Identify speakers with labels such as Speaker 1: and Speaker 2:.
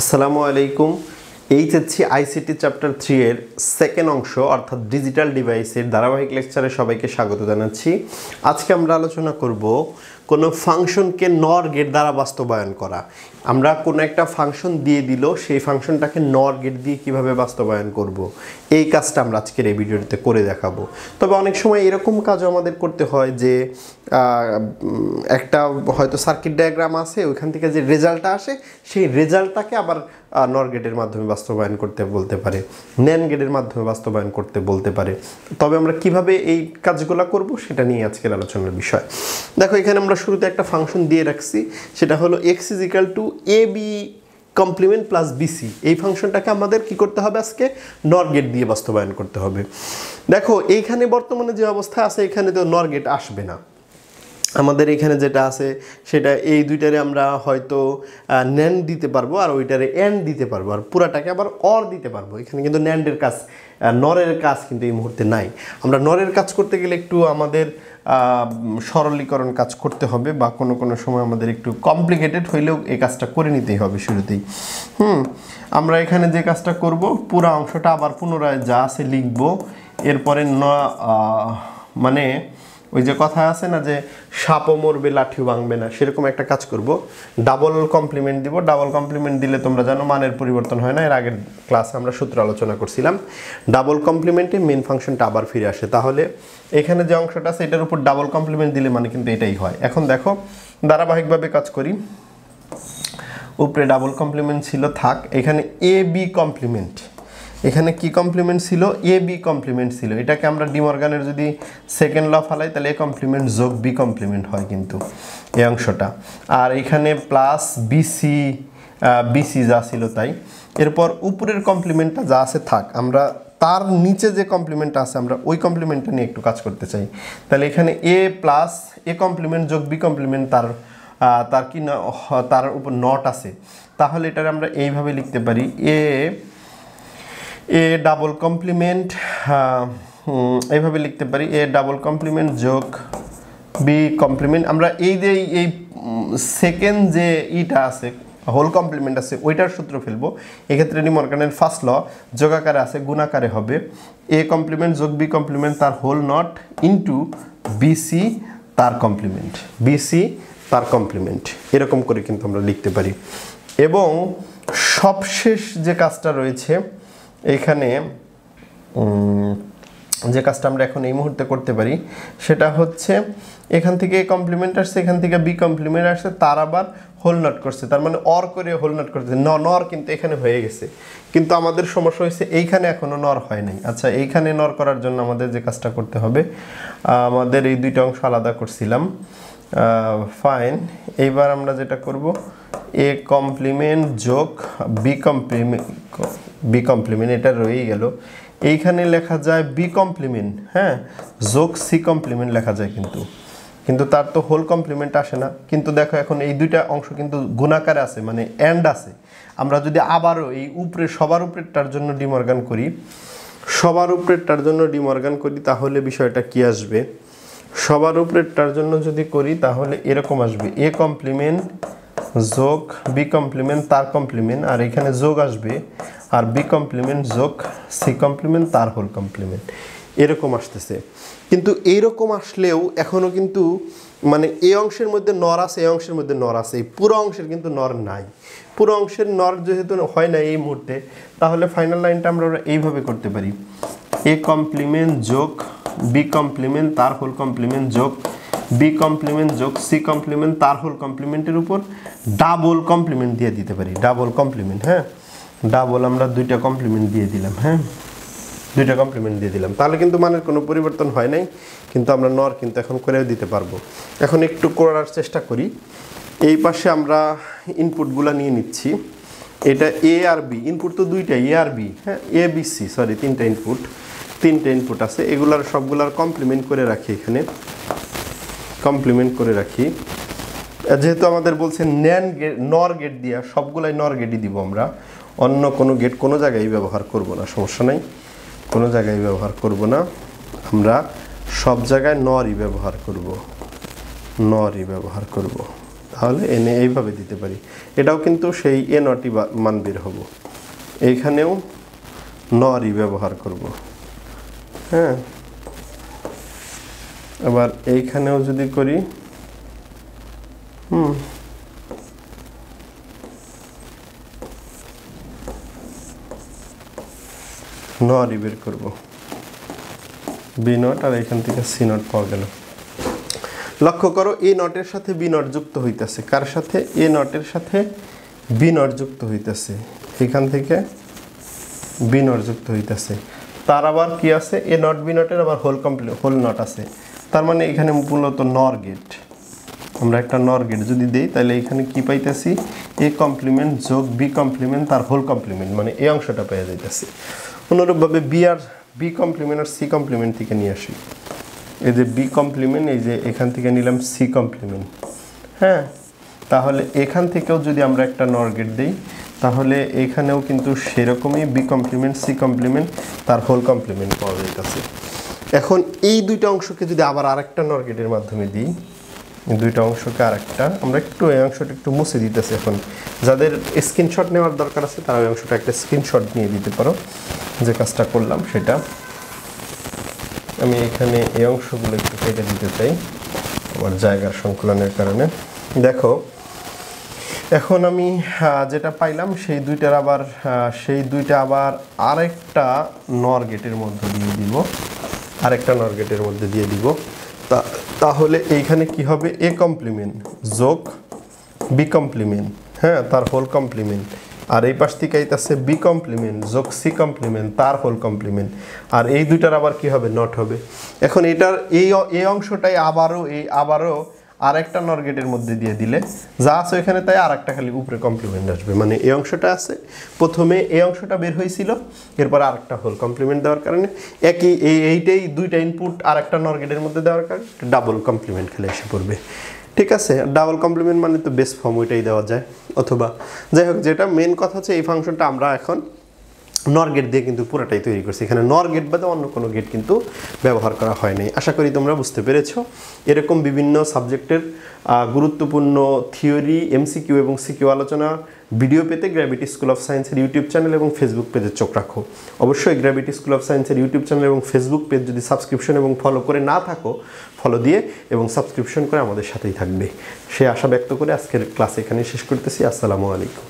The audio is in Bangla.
Speaker 1: আসসালামু আলাইকুম। HSC ICT Chapter 3 এর সেকেন্ড অংশ অর্থাৎ ডিজিটাল ডিভাইসের ধারাবাহিক লেকচারে সবাইকে স্বাগত জানাচ্ছি। আজকে আমরা আলোচনা করব কোনো ফাংশনকে নর গেট দ্বারা বাস্তবায়ন করা। আমরা কোনো একটা ফাংশন দিয়ে দিল, সেই ফাংশনটাকে নর গেট দিয়ে কিভাবে বাস্তবায়ন করব, এই কাজটা আমরা আজকের এই ভিডিওতে করে দেখাবো। তবে অনেক সময় এরকম কাজও আমাদের করতে হয় যে একটা হয়তো সার্কিট ডায়াগ্রাম আছে, ওইখান থেকে যে রেজাল্টটা আসে সেই রেজাল্টটাকে আবার নর গেটের মাধ্যমে বাস্তবায়ন করতে বলতে পারে, ন্যান্ড গেটের মাধ্যমে বাস্তবায়ন করতে বলতে পারে। তবে আমরা কিভাবে এই কাজগুলো করব সেটা নিয়ে আজকের আলোচনার বিষয়। দেখো, এখানে আমরা শুরুতে একটা ফাংশন দিয়ে রাখছি, সেটা হলো x = ab complement plus BC. এই ফাংশনটাকে আমাদের কি করতে হবে, আজকে নর গেট দিয়ে বাস্তবায়ন করতে হবে। দেখো, এইখানে বর্তমানে যে অবস্থা আছে এখানে তো নর গেট আসবে না। আমাদের এখানে যেটা আছে সেটা এই দুইটারে আমরা হয়তো ন্যান্ড দিতে পারবো, আর ওইটারে এন্ড দিতে পারবো, আর পুরাটাকে আবার অর দিতে পারবো। এখানে কিন্তু ন্যান্ডের কাজ, নরের কাজ কিন্তু এই মুহূর্তে নাই। আমরা নরের কাজ করতে গেলে একটু আমাদের সরলীকরণ কাজ করতে হবে, বা কোনো কোনো সময় আমাদের একটু কমপ্লিকেটেড হইলেও এই কাজটা করে নিতেই হবে শুরুতেই। আমরা এখানে যে কাজটা করব, পুরো অংশটা আবার পুনরায় যা আছে লিখবো। এরপরে মানে ওই যে কথা আছে না যে সাপও মরবে লাঠিও ভাঙবে না, সেরকম একটা কাজ করব। ডাবল কমপ্লিমেন্ট দিব। ডাবল কমপ্লিমেন্ট দিলে তোমরা জানো মানের পরিবর্তন হয় না। এর আগের ক্লাসে আমরা সূত্র আলোচনা করছিলাম। ডাবল কমপ্লিমেন্টে মেন ফাংশনটা আবার ফিরে আসে। তাহলে এখানে যে অংশটা আছে এটার উপর ডাবল কমপ্লিমেন্ট দিলে মানে কিন্তু এটাই হয়। এখন দেখো, ধারাবাহিকভাবে কাজ করি। উপরে ডাবল কমপ্লিমেন্ট ছিল, থাক। এখানে এ বি কমপ্লিমেন্ট, এখানে কি কমপ্লিমেন্ট ছিল, এ বি কমপ্লিমেন্ট ছিল। এটাকে আমরা ডিমর্গানের যদি সেকেন্ড ল ফালাই তাহলে এ কমপ্লিমেন্ট যোগ বি কমপ্লিমেন্ট হয় কিন্তু এই অংশটা। আর এখানে প্লাস বিসি, বিসি যা ছিল তাই। এরপর উপরের কমপ্লিমেন্টটা যা আছে থাক, আমরা তার নিচে যে কমপ্লিমেন্টটা আছে আমরা ওই কমপ্লিমেন্টটা নিয়ে একটু কাজ করতে চাই। তাহলে এখানে এ প্লাস এ কমপ্লিমেন্ট যোগ বি কমপ্লিমেন্ট, তার কি না, তার উপর নট আছে। তাহলে এটার আমরা এইভাবে লিখতে পারি, এ ডাবল কমপ্লিমেন্ট, এইভাবে লিখতে পারি, এ ডাবল কমপ্লিমেন্ট যোগ বি কমপ্লিমেন্ট। আমরা এই যে এই সেকেন্ড যে ইটা আছে, হোল কমপ্লিমেন্ট আছে, ওইটার সূত্র ফেলবো। এক্ষেত্রে ডিমর্গানের ফার্স্ট ল যোগাকারে আছে, গুণাকারে হবে এ কমপ্লিমেন্ট যোগ বি কমপ্লিমেন্ট তার হোল নট ইন্টু বিসি তার কমপ্লিমেন্ট, বিসি তার কমপ্লিমেন্ট, এরকম করে কিন্তু আমরা লিখতে পারি। এবং সবশেষ যে কাজটা রয়েছে এখানে, যে কাজটা আমরা এখন এই মুহূর্তে করতে পারি সেটা হচ্ছে, এখান থেকে এ কমপ্লিমেন্ট আসছে, এখান থেকে বি কমপ্লিমেন্ট আসছে, তার আবার হোল নট করছে, তার মানে অর করে হোল নট করছে। নর কিন্তু এখানে হয়ে গেছে, কিন্তু আমাদের সমস্যা হয়েছে এইখানে এখনও নর হয় নাই। আচ্ছা, এইখানে নর করার জন্য আমাদের যে কাজটা করতে হবে, আমাদের এই দুইটা অংশ আলাদা করছিলাম, ফাইন। এইবার আমরা যেটা করব, এ কমপ্লিমেন্ট যোগ বি কমপ্লিমেন্ট, এটা রয়েই গেল। এইখানে লেখা যায় বি কমপ্লিমেন্ট, হ্যাঁ, যোগ সি কমপ্লিমেন্ট লেখা যায়, কিন্তু তার তো হোল কমপ্লিমেন্ট আসে না। কিন্তু দেখো, এখন এই দুইটা অংশ কিন্তু গুণাকারে আছে, মানে এন্ড আছে। আমরা যদি আবারও এই উপরে সবার উপরেরটার জন্য ডিমর্গান করি, তাহলে বিষয়টা কি আসবে, সবার উপরেরটার জন্য যদি করি তাহলে এরকম আসবে, এ কমপ্লিমেন্ট যোগ বি কমপ্লিমেন্ট তার কমপ্লিমেন্ট, আর এখানে যোগ আসবে, আর বি কমপ্লিমেন্ট যোগ সি কমপ্লিমেন্ট তার হোল কমপ্লিমেন্ট, এরকম আসতেছে। কিন্তু এইরকম আসলেও এখনও কিন্তু মানে এই অংশের মধ্যে নর আছে, এই অংশের মধ্যে নর আছে, এই পুরো অংশের কিন্তু নর নাই। পুরো অংশের নর যেহেতু হয় না এই মুহূর্তে, তাহলে ফাইনাল লাইনটা আমরা এইভাবে করতে পারি, এ কমপ্লিমেন্ট যোগ বি কমপ্লিমেন্ট তার হোল কমপ্লিমেন্ট যোগ বি কমপ্লিমেন্ট যোগ সি কমপ্লিমেন্ট তার হোল কমপ্লিমেন্টের উপর ডাবল কমপ্লিমেন্ট দিয়ে দিতে পারি, ডাবল কমপ্লিমেন্ট, হ্যাঁ, ডাবল আমরা দুইটা কমপ্লিমেন্ট দিয়ে দিলাম, হ্যাঁ, দুইটা কমপ্লিমেন্ট দিয়ে দিলাম। তাহলে কিন্তু মানের কোনো পরিবর্তন হয় নাই, কিন্তু আমরা নর কিন্তু এখন করেও দিতে পারবো। এখন একটু করার চেষ্টা করি। এই পাশে আমরা ইনপুটগুলো নিয়ে নিচ্ছি। এটা এ আর বি, ইনপুট তো দুইটা, এ আর বি, হ্যাঁ, এ বি সি, সরি, তিনটা ইনপুট আছে। এগুলার সবগুলার কমপ্লিমেন্ট করে রাখি, এখানে কমপ্লিমেন্ট করে রাখি। যেহেতু আমাদের বলছে নর গেট দিয়া, সবগুলাই নর গেটই দিব আমরা, অন্য কোনো গেট কোনো জায়গায় ব্যবহার করব না, সমস্যা নাই, কোনো জায়গায় ব্যবহার করব না, আমরা সব জায়গায় নরই ব্যবহার করব। তাহলে এনে এইভাবে দিতে পারি। এটাও কিন্তু সেই এ নটই মান বের হব। এইখানেও নরই ব্যবহার করব। হ্যাঁ, আবার এইখানেও যদি করি নরই বের করব। বি নট আর এখান থেকে সি নট পাওয়া গেল। লক্ষ্য করো এ নটের সাথে বি নট যুক্ত হইতেছে। কার সাথে? এ নটের সাথে বি নট যুক্ত হইতেছে। এখান থেকে বি নট যুক্ত হইতেছে। তার আবার কি আছে? এ নট বি নটের আবার হোল নট আছে। তার মানে এখানে মূলত নর গেট। আমরা একটা নর গেট যদি দেই তাহলে এখানে কি পাইতেছি? এ কমপ্লিমেন্ট যোগ বি কমপ্লিমেন্ট তার হোল কমপ্লিমেন্ট, মানে এই অংশটা পেয়ে যাইতেছি। অনুরূপভাবে বি কমপ্লিমেন্ট আর সি কমপ্লিমেন্ট থেকে নিয়ে আসি। এই যে বি কমপ্লিমেন্ট, এই যে এখান থেকে নিলাম সি কমপ্লিমেন্ট। হ্যাঁ, তাহলে এখান থেকেও যদি আমরা একটা নর গেট দিই তাহলে এখানেও কিন্তু সেরকমই বি কমপ্লিমেন্ট সি কমপ্লিমেন্ট তার হোল কমপ্লিমেন্ট পাওয়া যাইতেছে। এখন এই দুইটা অংশকে যদি আবার আরেকটা নর গেটের মাধ্যমে দিই, এই দুইটা অংশকে আরেকটা, আমরা একটু এই অংশটা একটু মুছে দিতেছি। এখন যাদের স্ক্রিনশট নেওয়ার দরকার আছে তারা ওই অংশটা একটা স্ক্রিনশট নিয়ে দিতে পারো। যে কাজটা করলাম সেটা আমি এখানে এই অংশগুলো একটু কেটে দিতে চাই আমার জায়গার সংকুলনের কারণে। দেখো এখন আমি যেটা পাইলাম সেই দুইটা আবার আরেকটা নর গেটের মধ্যে দিয়ে দিব। তাহলে এইখানে কি হবে? এ কমপ্লিমেন্ট যোগ বি কমপ্লিমেন্ট, হ্যাঁ, তার হোল কমপ্লিমেন্ট। আর এই পাশ থেকে আইতাছে বি কমপ্লিমেন্ট যোগ সি কমপ্লিমেন্ট তার হোল কমপ্লিমেন্ট। আর এই দুইটার আবার কি হবে? নট হবে। এখন এটার এই অংশটাই আবারও আরেকটা নর গেটের মধ্যে দিয়ে দিলে যা আছে এখানে তাই আরেকটা খালি উপরে কমপ্লিমেন্ট আসবে। মানে এই অংশটা আছে, প্রথমে এই অংশটা বের হয়েছিল, এরপর আরেকটা হোল কমপ্লিমেন্ট দেওয়ার কারণে এইটাই দুইটা ইনপুট আরেকটা নর গেটের মধ্যে দেওয়ার কারণে ডাবল কমপ্লিমেন্ট খেলে এসে পড়বে। ঠিক আছে, ডাবল কমপ্লিমেন্ট মানে তো বেস ফর্ম ওইটাই দেওয়া যায়। অথবা যাই হোক, যেটা মেন কথা হচ্ছে এই ফাংশনটা আমরা এখন নর গেট দিয়ে কিন্তু পুরোটাই তৈরি করছি। এখানে নর গেট বাদে অন্য কোনো গেট কিন্তু ব্যবহার করা হয়নি। আশা করি তোমরা বুঝতে পেরেছো। এরকম বিভিন্ন সাবজেক্টের গুরুত্বপূর্ণ থিওরি, এমসিকিউ এবং সিকিউ আলোচনা ভিডিও পেতে গ্র্যাভিটি স্কুল অফ সায়েন্সের ইউটিউব চ্যানেল এবং ফেসবুক পেজে চোখ রাখো। অবশ্যই গ্র্যাভিটি স্কুল অফ সায়েন্সের ইউটিউব চ্যানেল এবং ফেসবুক পেজ যদি সাবস্ক্রিপশন এবং ফলো করে না থাকো, ফলো দিয়ে এবং সাবস্ক্রিপশন করে আমাদের সাথেই থাকবে। সে আশা ব্যক্ত করে আজকের ক্লাস এখানে শেষ করতেছি। আসসালামু আলাইকুম।